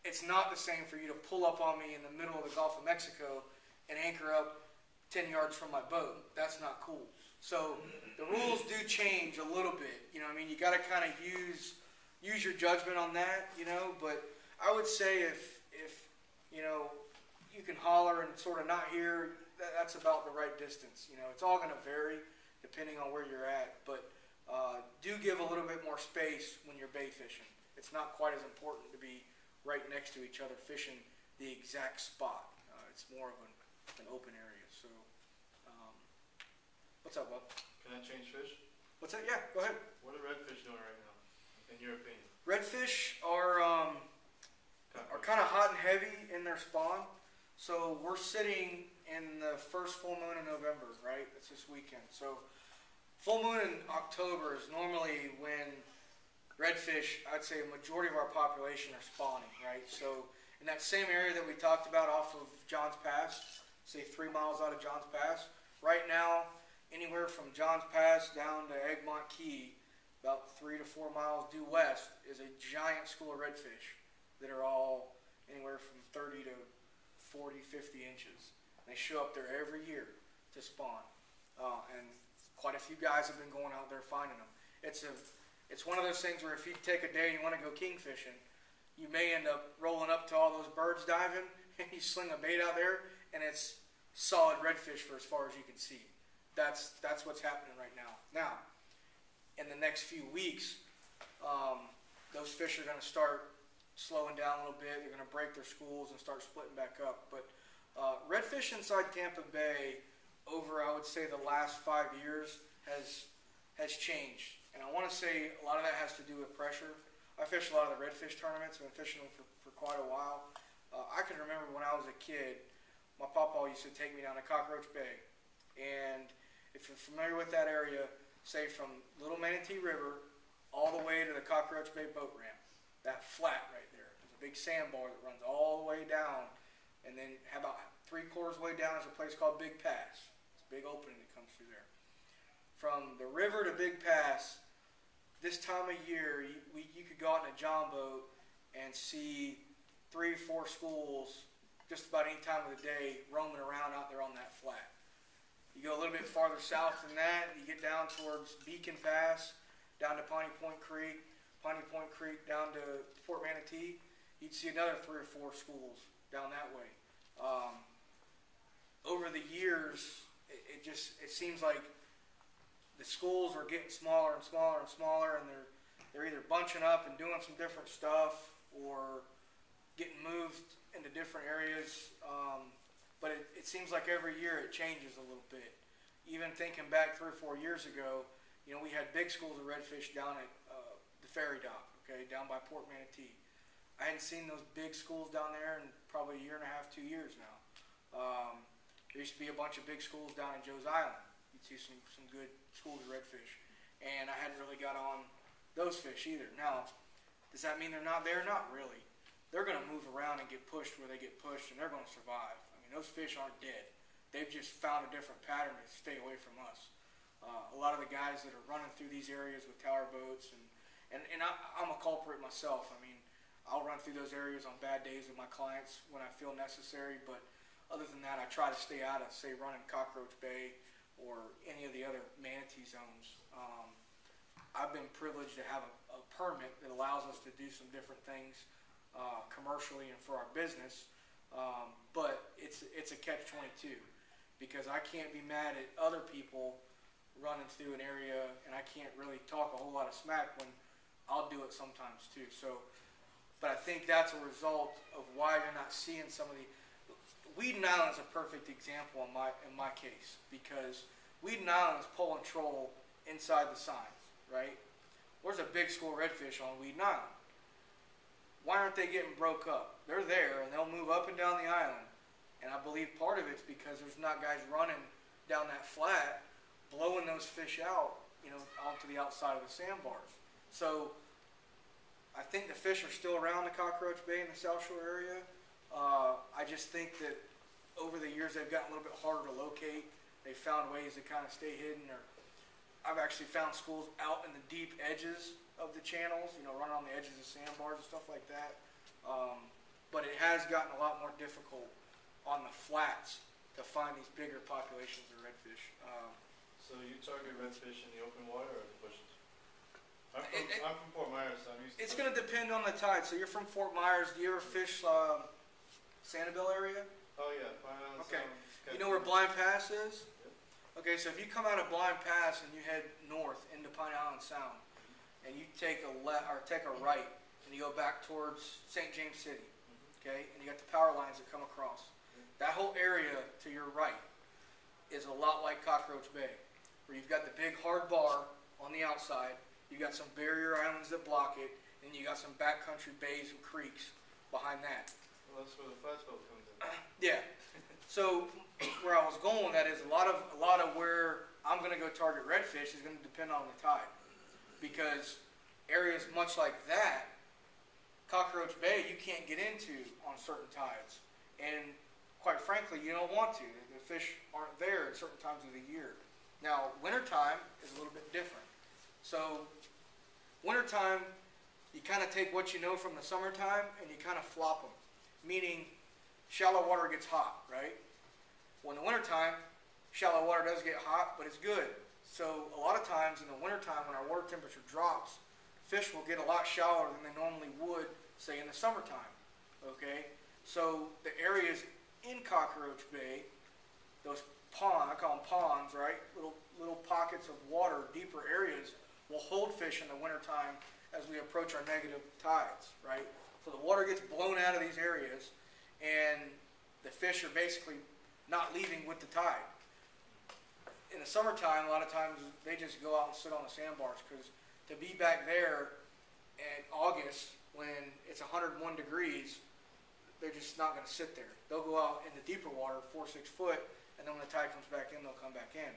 it's not the same for you to pull up on me in the middle of the Gulf of Mexico and anchor up 10 yards from my boat. That's not cool. So the rules do change a little bit. You got to kind of use your judgment on that, but I would say if you can holler and sort of not hear, that's about the right distance. It's all going to vary depending on where you're at, but do give a little bit more space when you're bait fishing. It's not quite as important to be right next to each other fishing the exact spot. It's more of an open area. So, what's up, bub? Can I change fish? What's that? Yeah, go ahead. What are redfish doing right now, in your opinion? Redfish are kind of hot and heavy in their spawn. So we're sitting in the first full moon in November, right? It's this weekend. So full moon in October is normally when redfish, I'd say a majority of our population are spawning, right? So in that same area that we talked about off of Johns Pass, say 3 miles out of Johns Pass, right now, anywhere from Johns Pass down to Egmont Key, about 3 to 4 miles due west, is a giant school of redfish that are all anywhere from 30 to 40, 50 inches. They show up there every year to spawn. And quite a few guys have been going out there finding them. It's one of those things where if you take a day and you want to go king fishing, you may end up rolling up to all those birds diving and you sling a bait out there and it's solid redfish for as far as you can see. That's what's happening right now. Now, in the next few weeks, those fish are going to start slowing down a little bit. They're going to break their schools and start splitting back up. But redfish inside Tampa Bay over, I would say, the last 5 years has changed. And I want to say a lot of that has to do with pressure. I fish a lot of the redfish tournaments. I've been fishing them for quite a while. I can remember when I was a kid, my papa used to take me down to Cockroach Bay. And if you're familiar with that area, say from Little Manatee River all the way to the Cockroach Bay boat ramp, that flat right there, there's a big sandbar that runs all the way down, and then about 3/4 way down is a place called Big Pass. It's a big opening that comes through there. From the river to Big Pass, this time of year, you could go out in a john boat and see 3 or 4 schools just about any time of the day roaming around out there on that flat. You go a little bit farther south than that, you get down towards Beacon Pass, down to Piney Point Creek down to Port Manatee, you'd see another 3 or 4 schools down that way. Over the years, it seems like the schools are getting smaller and smaller and smaller, and they're either bunching up and doing some different stuff or getting moved into different areas. But it seems like every year it changes a little bit. even thinking back 3 or 4 years ago, you know, we had big schools of redfish down at the ferry dock, okay, down by Port Manatee. I hadn't seen those big schools down there in probably 1.5 years, 2 years now. There used to be a bunch of big schools down in Joe's Island. You'd see some good schools of redfish. And I hadn't really got on those fish either. Now, does that mean they're not there? Not really. They're going to move around and get pushed where they get pushed, and they're going to survive. I mean, those fish aren't dead. They've just found a different pattern to stay away from us. A lot of the guys that are running through these areas with tower boats, and I'm a culprit myself. I mean, I'll run through those areas on bad days with my clients when I feel necessary, but other than that, I try to stay out of, say, running Cockroach Bay or any of the other manatee zones. I've been privileged to have a permit that allows us to do some different things commercially and for our business, but it's a catch-22 because I can't be mad at other people running through an area, and I can't really talk a whole lot of smack when I'll do it sometimes too. So, but I think that's a result of why you're not seeing some of the. Weeden Island is a perfect example in my case because Weeden Island is pull and troll inside the signs, right? There's a big school of redfish on Weeden Island. Why aren't they getting broke up? They're there and they'll move up and down the island, and I believe part of it's because there's not guys running down that flat, blowing those fish out, you know, onto the outside of the sandbars. So I think the fish are still around the Cockroach Bay and the Southshore area. I just think that over the years they've gotten a little bit harder to locate. They've found ways to kind of stay hidden. Or I've actually found schools out in the deep edges of the channels, you know, running on the edges of sandbars and stuff like that. But it has gotten a lot more difficult on the flats to find these bigger populations of redfish. So you target redfish in the open water or the bushes? I'm from Fort Myers, so I'm used to It's going to depend on the tide. So you're from Fort Myers. Do you ever fish Sanibel area? Oh yeah, Pine Island Okay. Sound, You know where Blind Pass is? Yep. Okay, so if you come out of Blind Pass and you head north into Pine Island Sound, and you take a right, and you go back towards St. James City, okay, and you got the power lines that come across. That whole area to your right is a lot like Cockroach Bay, where you've got the big hard bar on the outside, you got some barrier islands that block it, and you got some backcountry bays and creeks behind that. Well, that's where the flatboat comes in. Yeah. So where I was going with that is a lot of where I'm going to go target redfish is going to depend on the tide, because areas much like that, Cockroach Bay, you can't get into on certain tides, and quite frankly, you don't want to. The fish aren't there at certain times of the year. Now, wintertime is a little bit different. So, wintertime, you kind of take what you know from the summertime and you kind of flop them, meaning shallow water gets hot, right? Well, in the wintertime, shallow water does get hot, but it's good. So, a lot of times in the wintertime when our water temperature drops, fish will get a lot shallower than they normally would, say, in the summertime, okay? So, the areas in Cockroach Bay, those ponds, I call them ponds, right? Little pockets of water, deeper areas, will hold fish in the wintertime as we approach our negative tides, right? So the water gets blown out of these areas, and the fish are basically not leaving with the tide. In the summertime, a lot of times, they just go out and sit on the sandbars, because to be back there in August when it's 101 degrees, they're just not going to sit there. They'll go out in the deeper water, 4-6 foot, and then when the tide comes back in, they'll come back in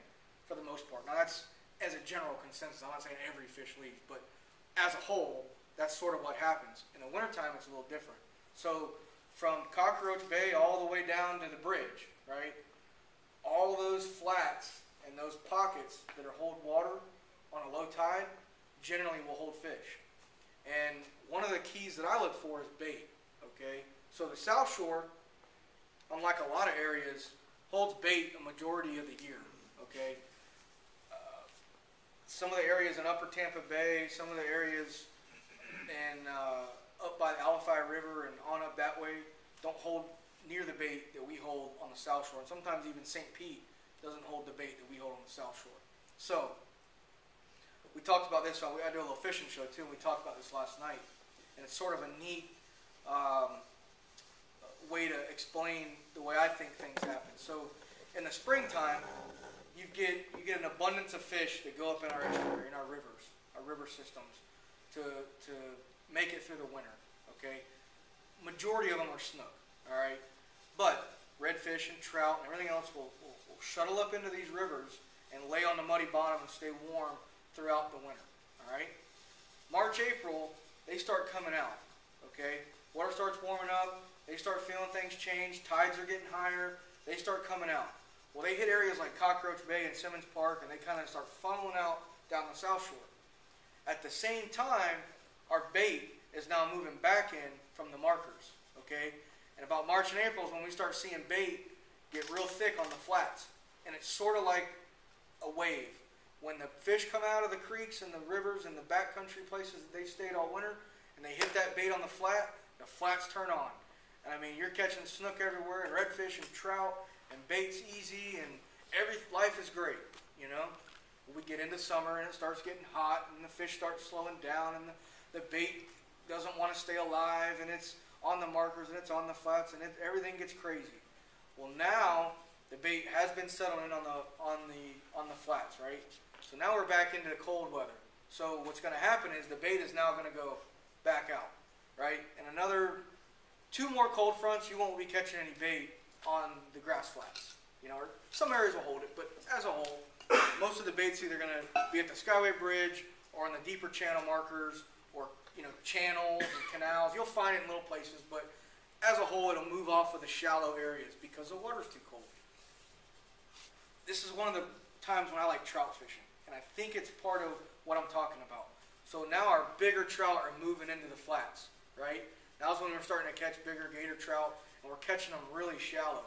for the most part. Now, that's as a general consensus. I'm not saying every fish leaves, but as a whole, that's sort of what happens. In the wintertime, it's a little different. So from Cockroach Bay all the way down to the bridge, right, all those flats and those pockets that are hold water on a low tide generally will hold fish. And one of the keys that I look for is bait, okay? So the Southshore, unlike a lot of areas, holds bait a majority of the year, okay? Some of the areas in upper Tampa Bay, some of the areas in, up by the Alafai River and on up that way don't hold near the bait that we hold on the Southshore. And sometimes even St. Pete doesn't hold the bait that we hold on the Southshore. So, we talked about this, I do a little fishing show too, and we talked about this last night. And it's sort of a neat way to explain the way I think things happen. So, in the springtime, you've get an abundance of fish that go up in our estuary, in our rivers, our river systems, to make it through the winter. Okay, majority of them are snook. All right, but redfish and trout and everything else will shuttle up into these rivers and lay on the muddy bottom and stay warm throughout the winter. All right, March, April, they start coming out. Okay, water starts warming up. They start feeling things change. Tides are getting higher. They start coming out. Well, they hit areas like Cockroach Bay and Simmons Park, and they kind of start funneling out down the Southshore. At the same time, our bait is now moving back in from the markers, okay? And about March and April is when we start seeing bait get real thick on the flats. And it's sort of like a wave. When the fish come out of the creeks and the rivers and the backcountry places that they stayed all winter, and they hit that bait on the flats turn on. And I mean, you're catching snook everywhere, and redfish and trout, and bait's easy, and life is great, you know? We get into summer and it starts getting hot and the fish start slowing down and the bait doesn't want to stay alive and it's on the markers and it's on the flats and everything gets crazy. Well, now the bait has been settling in on the flats, right? So now we're back into the cold weather. So what's going to happen is the bait is now going to go back out, right? And another 2 more cold fronts, you won't be catching any bait on the grass flats. You know, or some areas will hold it, but as a whole, most of the bait's either going to be at the Skyway Bridge or on the deeper channel markers or, you know, channels and canals. You'll find it in little places, but as a whole, it'll move off of the shallow areas because the water's too cold. This is one of the times when I like trout fishing, and I think it's part of what I'm talking about. So now our bigger trout are moving into the flats, right? Now's when we're starting to catch bigger gator trout, and we're catching them really shallow.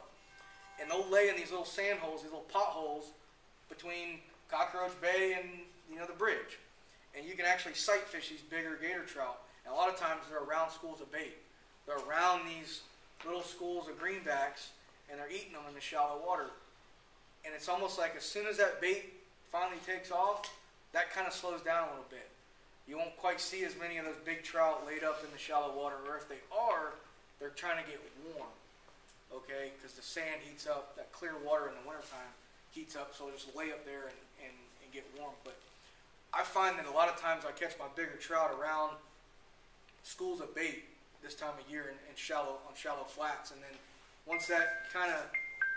And they'll lay in these little sand holes, these little potholes between Cockroach Bay and, you know, the bridge. And you can actually sight fish these bigger gator trout. And a lot of times they're around schools of bait. They're around these little schools of greenbacks, and they're eating them in the shallow water. And it's almost like as soon as that bait finally takes off, that kind of slows down a little bit. You won't quite see as many of those big trout laid up in the shallow water, or if they are, they're trying to get warm, okay? Because the sand heats up, that clear water in the wintertime heats up, so they'll just lay up there and get warm. But I find that a lot of times I catch my bigger trout around schools of bait this time of year on shallow flats, and then once that kind of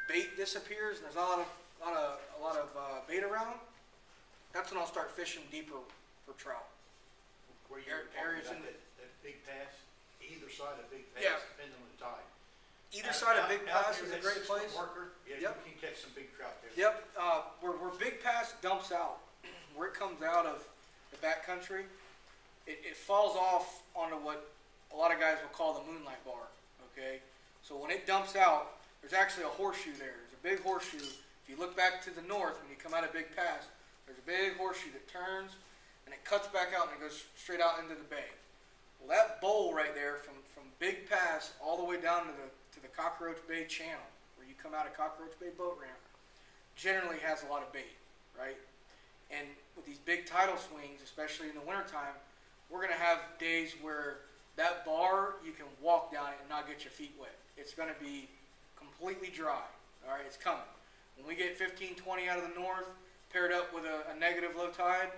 bait disappears and there's not a lot of bait around, that's when I'll start fishing deeper for trout. Where you're Areas talking in about that big pass, either side of big pass, Yeah. depending on the tide. Either side of Big Pass is a great place. Marker, yeah, Yep. you can catch some big trout there. Yep, where Big Pass dumps out, where it comes out of the backcountry, it falls off onto what a lot of guys will call the moonlight bar, okay? So when it dumps out, there's actually a horseshoe there. There's a big horseshoe. If you look back to the north, when you come out of Big Pass, there's a big horseshoe that turns, and it cuts back out, and it goes straight out into the bay. Well, that bowl right there, from Big Pass all the way down to the Cockroach Bay channel, where you come out of Cockroach Bay boat ramp, generally has a lot of bait, right? And with these big tidal swings, especially in the wintertime, we're going to have days where that bar, you can walk down it and not get your feet wet. It's going to be completely dry, all right? It's coming. When we get 15, 20 out of the north, paired up with a negative low tide,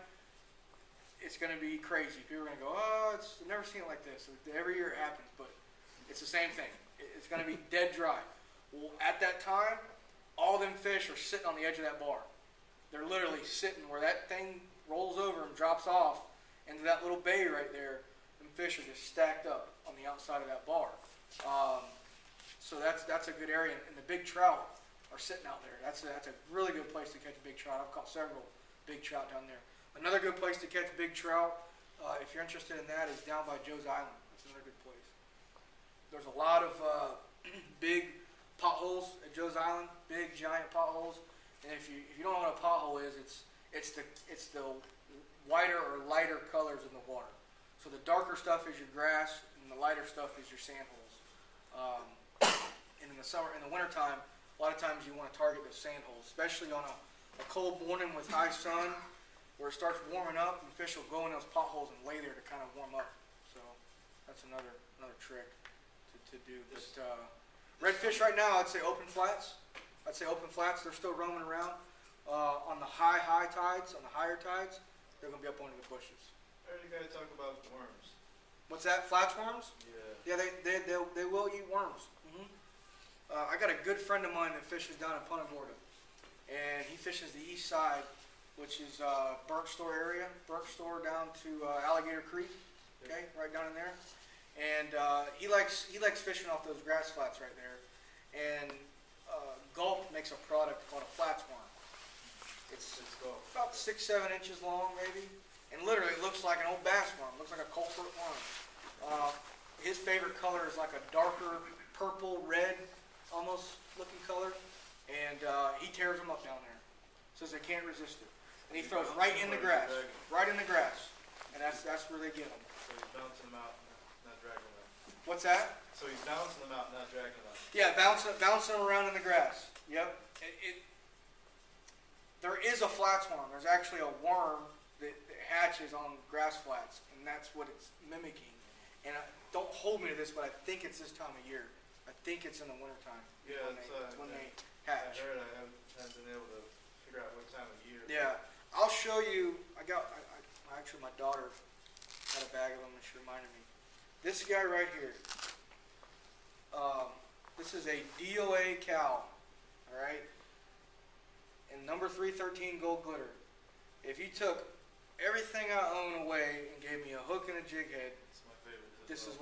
it's going to be crazy. People are going to go, oh, I've never seen it like this. Every year it happens, but it's the same thing. It's going to be dead dry. Well, at that time, all them fish are sitting on the edge of that bar. They're literally sitting where that thing rolls over and drops off into that little bay right there. Them fish are just stacked up on the outside of that bar. So that's a good area. And the big trout are sitting out there. That's a really good place to catch big trout. I've caught several big trout down there. Another good place to catch big trout, if you're interested in that, is down by Joe's Island. That's another good place. There's a lot of big potholes at Joe's Island, big giant potholes. And if you don't know what a pothole is, it's the whiter or lighter colors in the water. So the darker stuff is your grass, and the lighter stuff is your sand holes. And in the wintertime, a lot of times you want to target those sand holes, especially on a cold morning with high sun, where it starts warming up, and fish will go in those potholes and lay there to kind of warm up. So that's another trick to do. But redfish right now, I'd say open flats. They're still roaming around. On the high tides, on the higher tides, they're going to be up under the bushes. I heard you guys talk about worms. What's that? Flats worms? Yeah. Yeah, they will eat worms. I got a good friend of mine that fishes down in Punta Gorda, and he fishes the east side, which is Burke Store area, Burke Store down to Alligator Creek, okay, right down in there. And he likes fishing off those grass flats right there. And Gulp makes a product called a flats worm. It's about 6-7 inches long, maybe, and literally it looks like an old bass worm. It looks like a culprit worm. His favorite color is like a darker purple, red, almost looking color, and he tears them up down there. Says they can't resist it, and he throws right in the grass, and that's where they get them. So he's bouncing them out, not dragging them out. What's that? So he's bouncing them out, not dragging them out. Yeah, bouncing them around in the grass. Yep. There is a flats worm. There's actually a worm that hatches on grass flats, and that's what it's mimicking. And don't hold me to this, but I think it's this time of year. I think it's in the wintertime. Yeah, It's when they I hatch. heard. I haven't been able to figure out what time of year. Yeah, I'll show you. Actually, my daughter had a bag of them, and she reminded me. This guy right here. This is a DOA cow. All right. And number 313 gold glitter. If you took everything I own away and gave me a hook and a jig head, It's my favorite. this is what